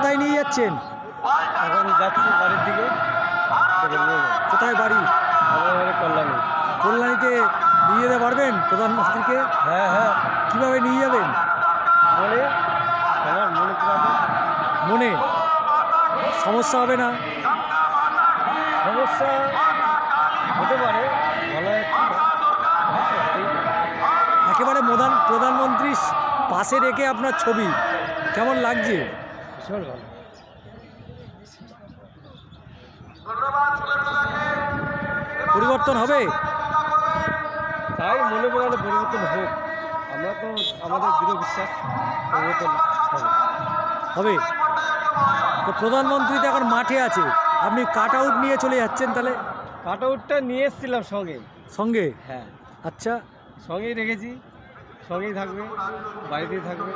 কোথায় নিয়ে যাচ্ছেন? এখন যাচ্ছি বাড়ির দিকে। কোথায় বাড়ি? আমার বাড়ি কল্যাণী। কল্যাণীতে নিয়ে যেতে পারবেন প্রধানমন্ত্রীকে? হ্যাঁ হ্যাঁ, কিভাবে নিয়ে যাবেন? মনে আমার মনে করাবে। মনে সমস্যা হবে না? সমস্যা হতে পারে, ভালো হচ্ছে। একেবারে প্রধানমন্ত্রীর পাশে রেখে আপনার ছবি কেমন লাগছে? ভীষণ ভালো। পরিবর্তন হবে? তাই মনে করালে পরিবর্তন হোক। আমরা তো আমাদের দৃঢ় বিশ্বাস পরিবর্তন হবে। হবে। তো প্রধানমন্ত্রী তো এখন মাঠে আছে, আপনি কাট আউট নিয়ে চলে যাচ্ছেন তাহলে? কাট আউটটা নিয়ে এসেছিলাম সঙ্গে। সঙ্গে? হ্যাঁ, আচ্ছা। সঙ্গেই রেখেছি, সঙ্গেই থাকবে, বাড়িতেই থাকবে।